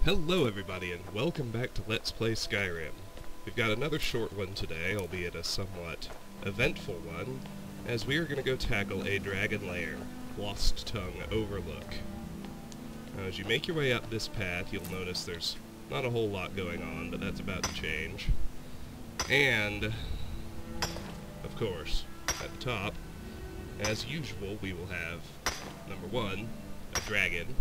Hello everybody, and welcome back to Let's Play Skyrim. We've got another short one today, albeit a somewhat eventful one, as we are going to go tackle a dragon lair, Lost Tongue Overlook. Now, as you make your way up this path, you'll notice there's not a whole lot going on, but that's about to change. And, of course, at the top, as usual, we will have, number one, a dragon.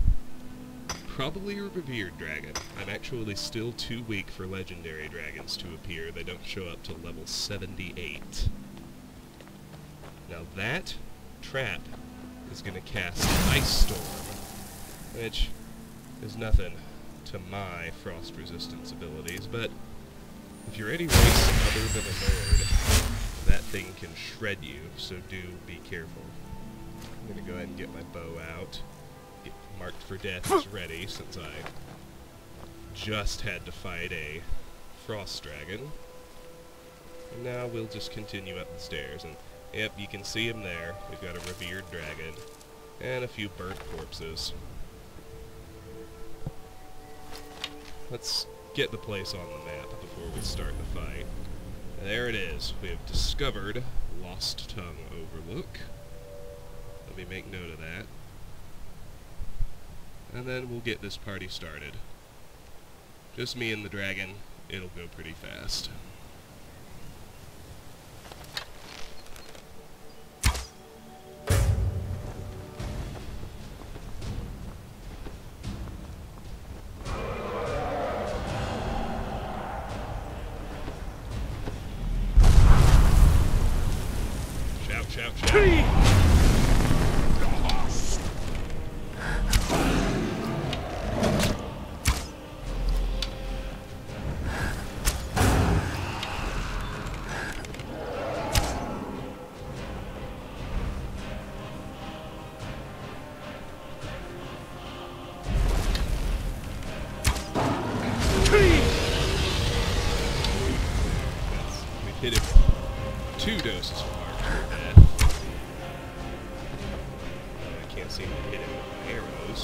Probably a revered dragon. I'm actually still too weak for legendary dragons to appear. They don't show up till level 78. Now that trap is going to cast Ice Storm, which is nothing to my frost resistance abilities, but if you're any race other than a nerd, that thing can shred you, so do be careful. I'm going to go ahead and get my bow out. Get marked for death is ready, since I just had to fight a frost dragon. And now we'll just continue up the stairs, and yep, you can see him there. We've got a revered dragon, and a few burnt corpses. Let's get the place on the map before we start the fight. There it is. We have discovered Lost Tongue Overlook. Let me make note of that. And then we'll get this party started. Just me and the dragon, it'll go pretty fast. Shout, shout, shout! Hit him 2 doses of mark death. I can't seem to hit him with my arrows.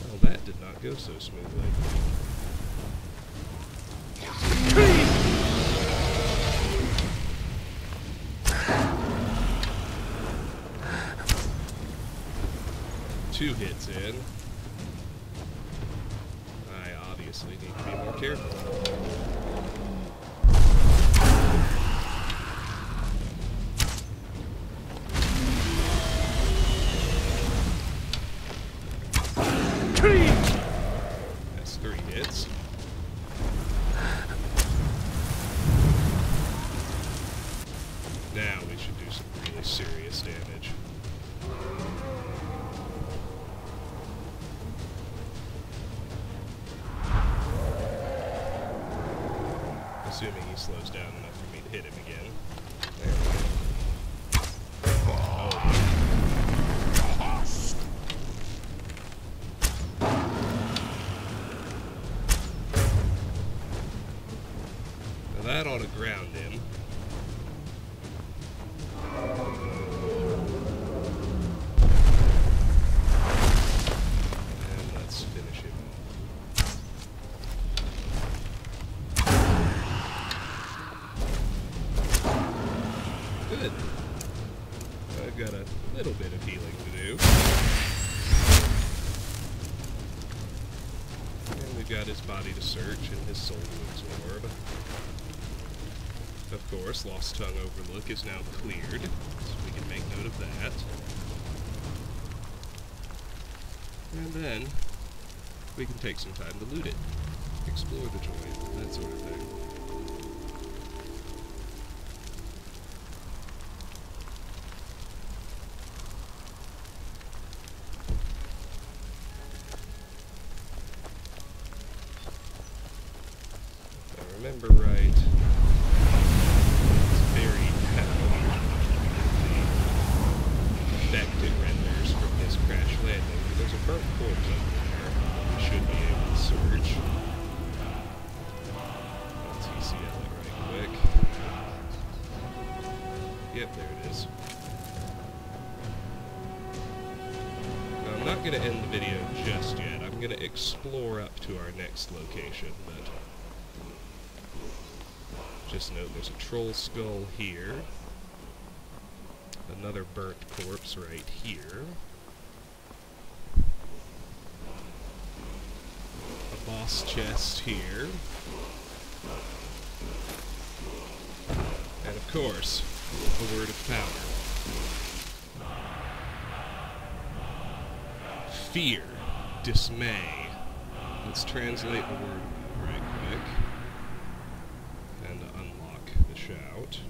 Well, that did not go so smoothly. 2 hits in. I obviously need to be more careful. That's 3 hits. Now we should do some really serious damage. Assuming he slows down enough for me to hit him again. There we go. Oh. Now that ought to ground him. And let's finish him off. Good. I've got a little bit of healing to do. And we've got his body to search and his soul to absorb. Of course, Lost Tongue Overlook is now cleared, so we can make note of that. And then we can take some time to loot it, explore the joint, that sort of thing. Remember right, it's very heavily the effect it renders from his crash landing. There's a burnt corpse over there we should be able to search. Yep, there it is. Now, I'm not going to end the video just yet. I'm going to explore up to our next location, but just note there's a troll skull here. Another burnt corpse right here. A boss chest here. And of course, the word of power. Fear. Dismay. Let's translate the word right quick. And unlock the shout.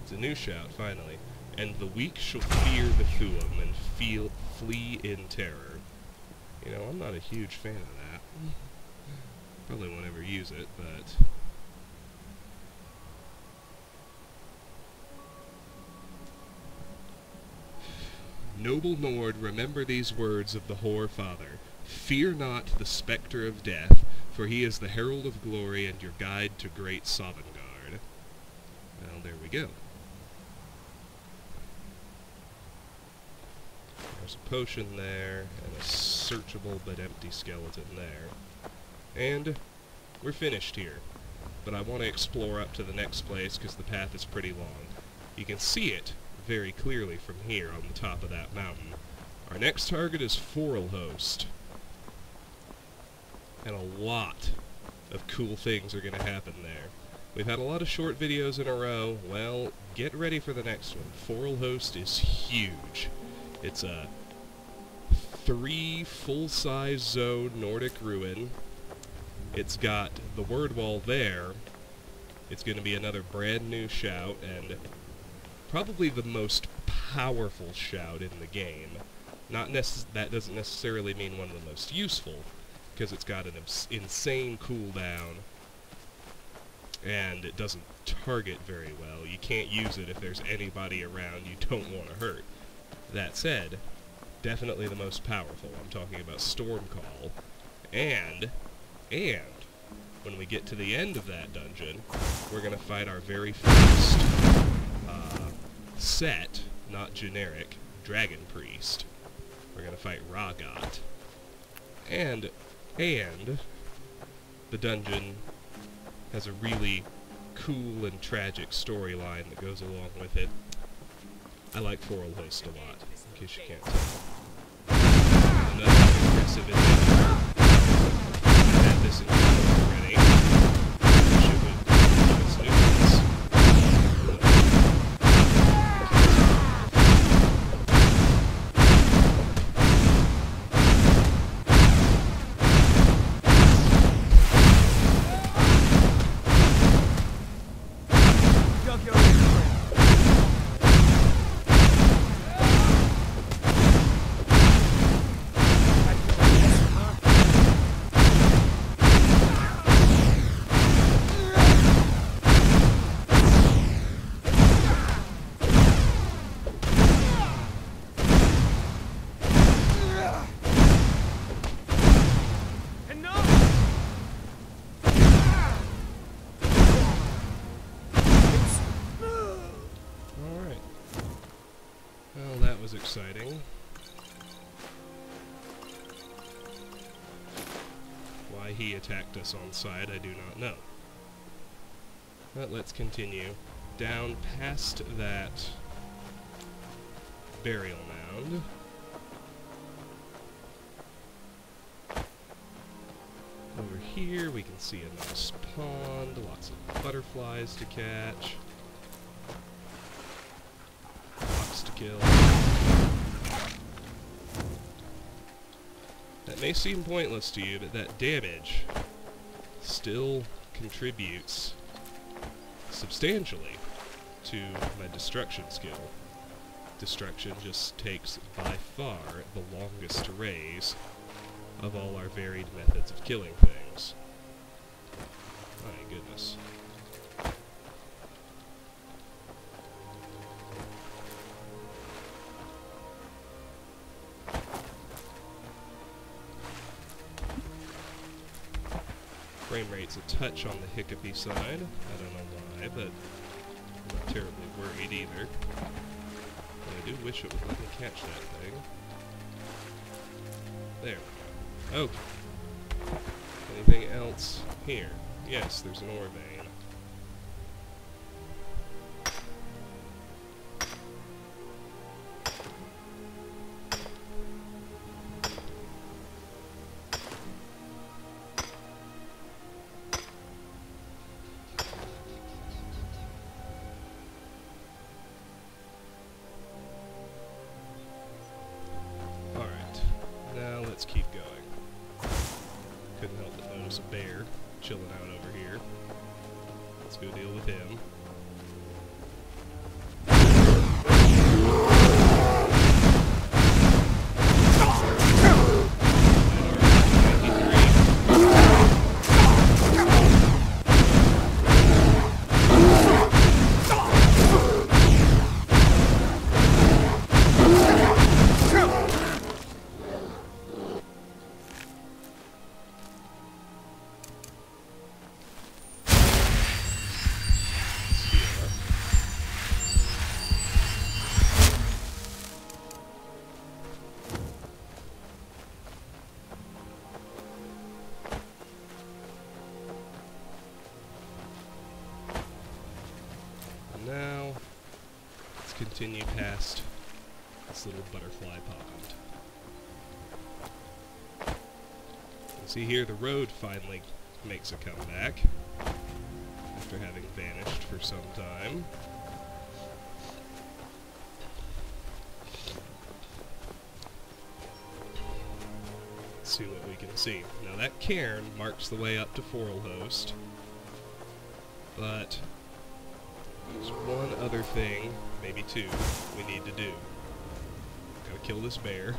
It's a new shout, finally. And the weak shall fear the Thuum and flee in terror. You know, I'm not a huge fan of that. Probably won't ever use it, but... Noble Nord, remember these words of the Hoar Father. Fear not the spectre of death, for he is the herald of glory and your guide to great Sovngarde. Well, there we go. There's a potion there, and a searchable but empty skeleton there. And we're finished here. But I want to explore up to the next place because the path is pretty long. You can see it very clearly from here on the top of that mountain. Our next target is Overlook. And a lot of cool things are going to happen there. We've had a lot of short videos in a row. Well, get ready for the next one. Overlook is huge. It's a 3 full-size zone Nordic ruin. It's got the word wall there. It's going to be another brand new shout, and probably the most powerful shout in the game. That doesn't necessarily mean one of the most useful, because it's got an insane cooldown, and it doesn't target very well. You can't use it if there's anybody around you don't want to hurt. That said, definitely the most powerful. I'm talking about Stormcall. And when we get to the end of that dungeon, we're going to fight our very first set, not generic, Dragon Priest. We're going to fight Ragat. And the dungeon has a really cool and tragic storyline that goes along with it. I like Overlook a lot, in case you can't tell. Another impressive adventure. I've had this in already. Should we give its nuance? Exciting. Why he attacked us on sight, I do not know. But let's continue down past that burial mound. Over here we can see a nice pond, lots of butterflies to catch, fox to kill. That may seem pointless to you, but that damage still contributes substantially to my destruction skill. Destruction just takes by far the longest to raise of all our varied methods of killing things. My goodness. Frame rate's a touch on the hiccupy side. I don't know why, but I'm not terribly worried either. But I do wish it would let me catch that thing. There. Okay. Anything else here? Yes, there's an ore vein. Let's keep going. Couldn't help but notice a bear chilling out over here. Let's go deal with him. Now, let's continue past this little butterfly pond. You see here, the road finally makes a comeback after having vanished for some time. Let's see what we can see. Now that cairn marks the way up to Forelhost, but there's one other thing, maybe two, we need to do. Gotta kill this bear.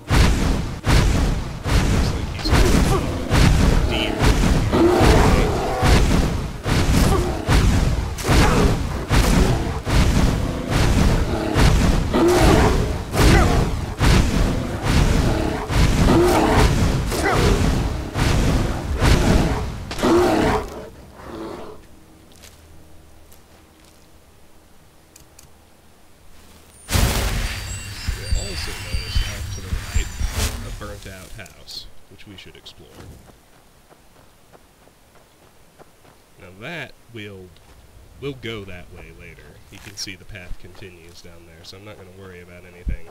Looks like he's a deer. Also notice off to the right a burnt-out house, which we should explore. Now that we'll go that way later. You can see the path continues down there, so I'm not going to worry about anything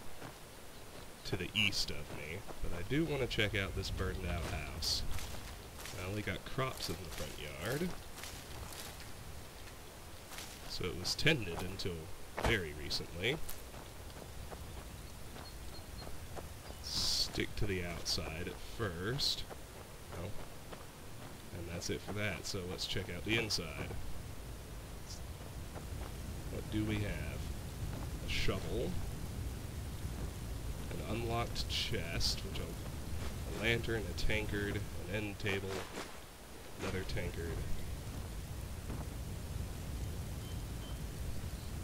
to the east of me. But I do want to check out this burned-out house. Well, we got crops in the front yard, so it was tended until very recently. Stick to the outside at first. Oh. And that's it for that, so let's check out the inside. What do we have? A shovel. An unlocked chest, which a lantern, a tankard, an end table, another tankard.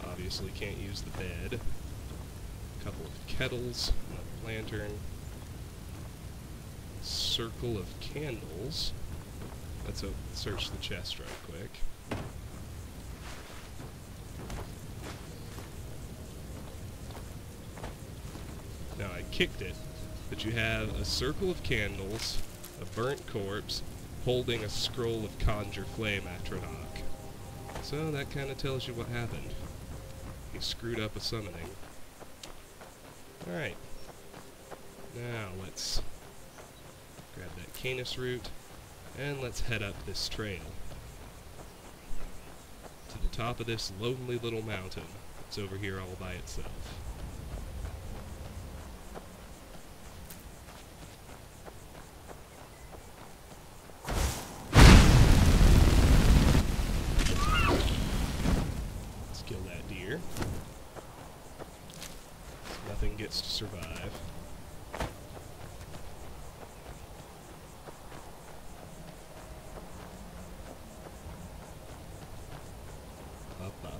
Obviously can't use the bed. A couple of kettles, another lantern. Circle of candles. Let's search the chest right quick. Now I kicked it, but you have a circle of candles, a burnt corpse, holding a scroll of conjure flame atronach. So that kind of tells you what happened. He screwed up a summoning. Alright. Now let's grab that canis root, and let's head up this trail to the top of this lonely little mountain. It's over here all by itself. Let's kill that deer. So nothing gets to survive.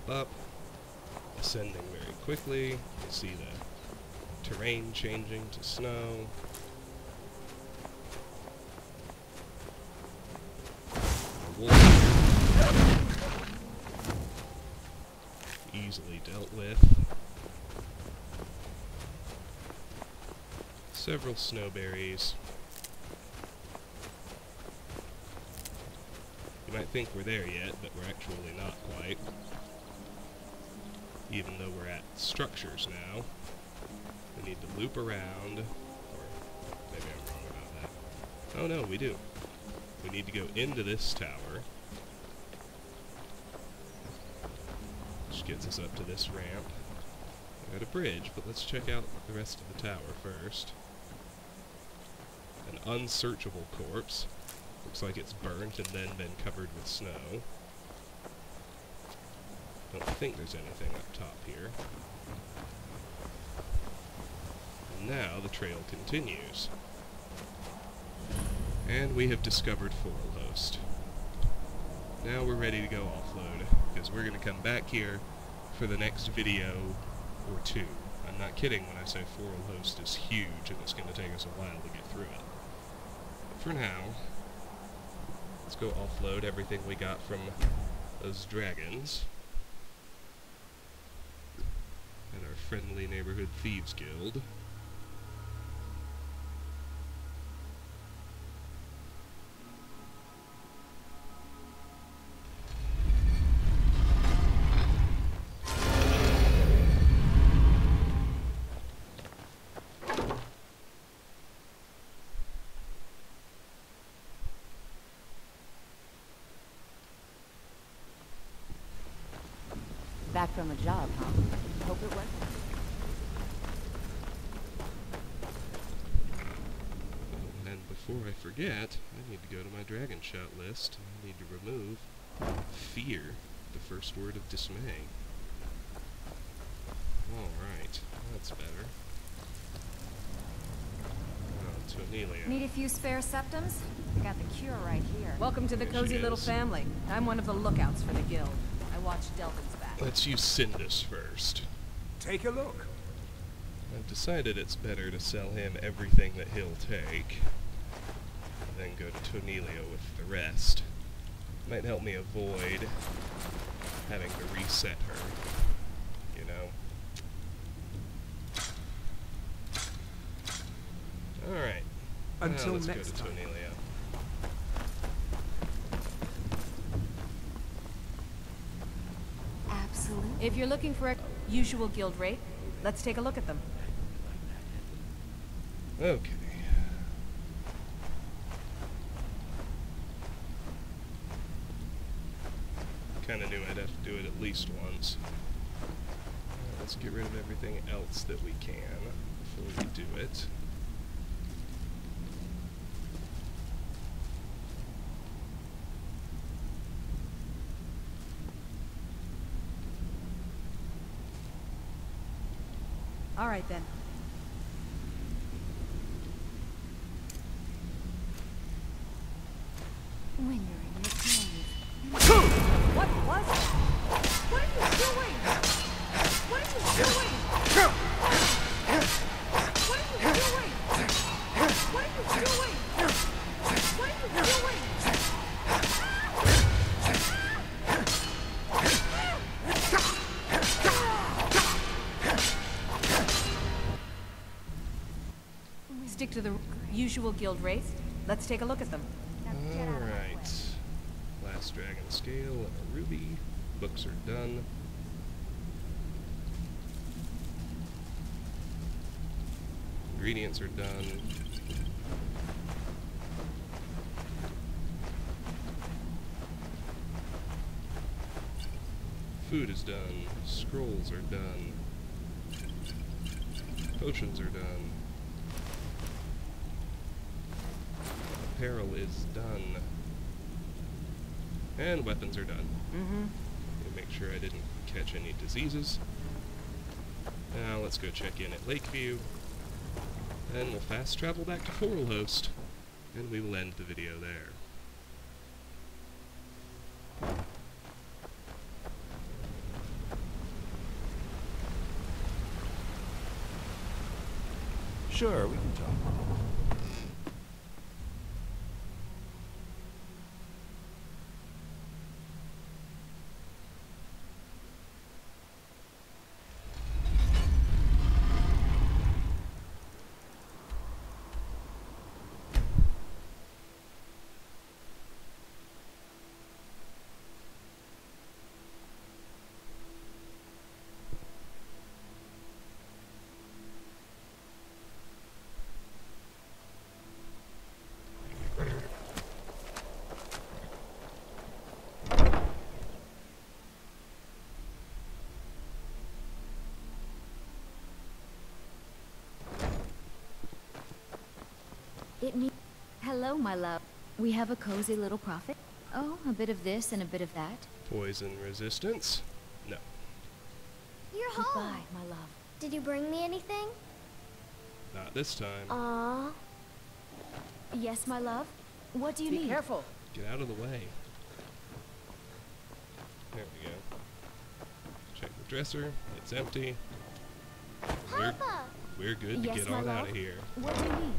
Up, ascending very quickly. You see the terrain changing to snow. A wolf here. easily dealt with. Several snowberries. You might think we're there yet, but we're actually not quite. Even though we're at structures now. We need to loop around, or maybe I'm wrong about that. Oh no, we do. We need to go into this tower, which gets us up to this ramp. We got a bridge, but let's check out the rest of the tower first. An unsearchable corpse. Looks like it's burnt and then been covered with snow. Don't think there's anything up top here. And now the trail continues. And we have discovered Overlook. Now we're ready to go offload, because we're going to come back here for the next video or two. I'm not kidding when I say Overlook is huge and it's going to take us a while to get through it. But for now, let's go offload everything we got from those dragons and our friendly neighborhood thieves guild. Back from a job, huh? Hope it worked. Oh, and before I forget, I need to go to my dragon shot list. I need to remove fear, the first word of dismay. Alright, that's better. Oh, to Amelia. Need a few spare septums? I got the cure right here. Welcome to the There cozy she little is. family. I'm one of the lookouts for the guild. I watch Delvin's back. Let's use Sindus first. Take a look. I've decided it's better to sell him everything that he'll take, and then go to Tonelio with the rest. Might help me avoid having to reset her, you know. Alright. Until let's next go to time. Tonelio. Absolutely. If you're looking for a usual guild rate, let's take a look at them. Okay. Kinda knew I'd have to do it at least once. Let's get rid of everything else that we can before we do it. All right, then. When you're in your cave. What was it? What are you doing? What are you doing? What are you doing? What are you doing? What are you doing? Stick to the usual guild race. Let's take a look at them. Alright. Last dragon scale and a ruby. Books are done. Ingredients are done. Food is done. Scrolls are done. Potions are done. Apparel is done. And weapons are done. Make sure I didn't catch any diseases. Now let's go check in at Lakeview. And we'll fast travel back to Overlook. And we will end the video there. Sure, we can talk. It means... Hello, my love. We have a cozy little prophet. Oh, a bit of this and a bit of that. Poison resistance? No. You're Goodbye, home. my love. Did you bring me anything? Not this time. Aww. Yes, my love? What do you Be need? careful. Get out of the way. There we go. Check the dresser. It's empty. Papa! We're good to Yes, get my on out love? of here. What do you need?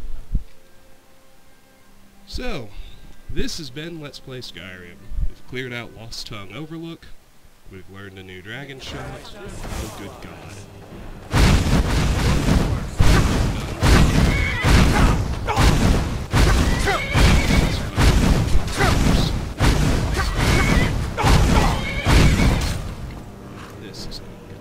So, this has been Let's Play Skyrim. We've cleared out Lost Tongue Overlook. We've learned a new dragon shot. Oh, good God. This is not good.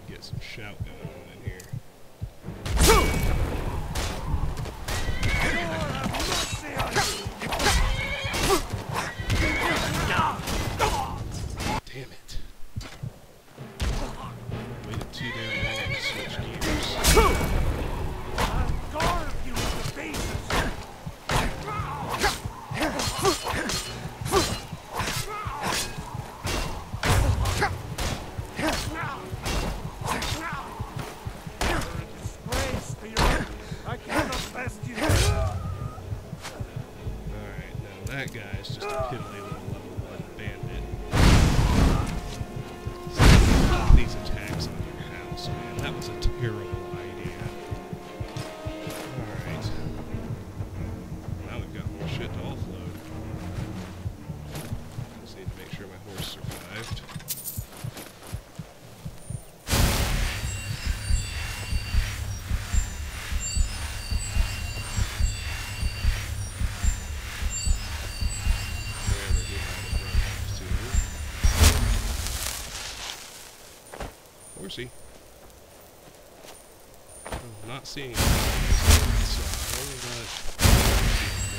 Get some shout going on in here. Damn it. Waited too damn long to switch gears. I'll guard you with the bases. You're a disgrace to your... I cannot best you. Alright, now that guy's just a piddly little level 1 bandit. Stop these attacks on your house, man. That was a terrible idea. Alright. Now we've got more shit to offload. Just need to make sure my horse survived. Wherever he might have run off to. Horsey. Oh, not seeing him inside, but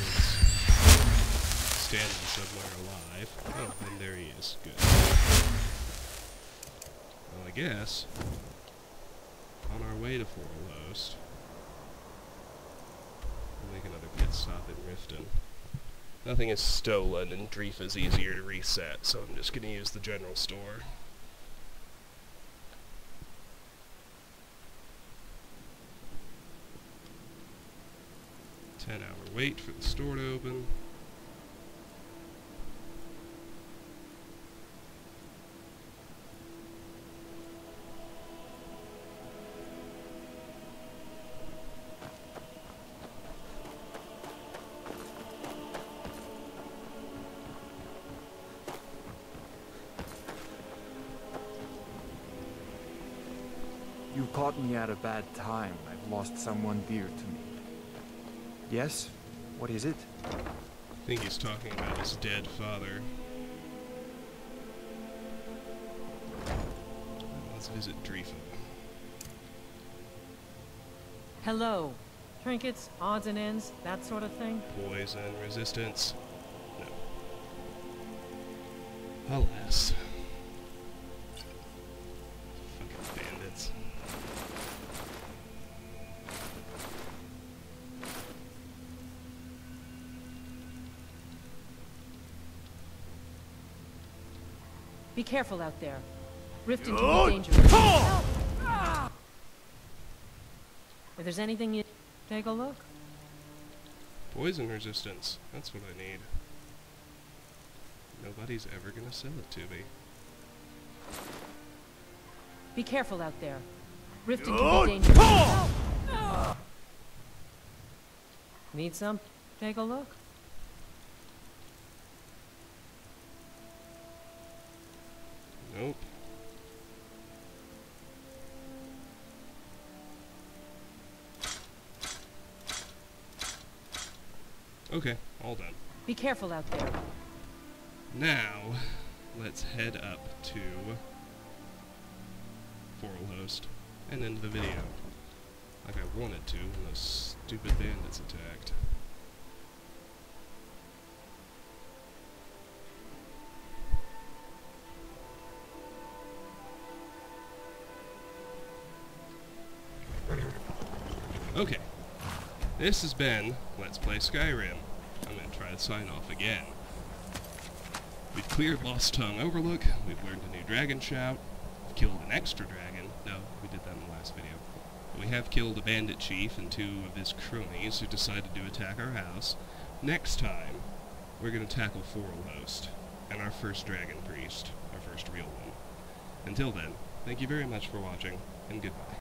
he's standing somewhere alive. Oh, and there he is. Good. Well, I guess on our way to Overlook. We'll make another pit stop in Riften. Nothing is stolen, and Drifa's easier to reset, so I'm just gonna use the general store. "10-hour wait for the store to open. You caught me at a bad time. I've lost someone dear to me. Yes? What is it? I think he's talking about his dead father. Let's visit Drifa. Hello. Trinkets, odds and ends, that sort of thing. Poison resistance? No. Alas. Fucking bandits. Be careful out there. Riften can be dangerous. If there's anything you... take a look. Poison resistance. That's what I need. Nobody's ever gonna sell it to me. Be careful out there. Riften can be dangerous. Need some? Take a look. Nope. Okay, all done. Be careful out there. Now, let's head up to Overlook and end the video. like I wanted to when those stupid bandits attacked. Okay, this has been Let's Play Skyrim. I'm going to try to sign off again. We've cleared Lost Tongue Overlook, we've learned a new dragon shout, we've killed an extra dragon. No, we did that in the last video. But we have killed a bandit chief and 2 of his cronies who decided to attack our house. Next time, we're going to tackle Overlook and our first dragon priest, our first real one. Until then, thank you very much for watching, and goodbye.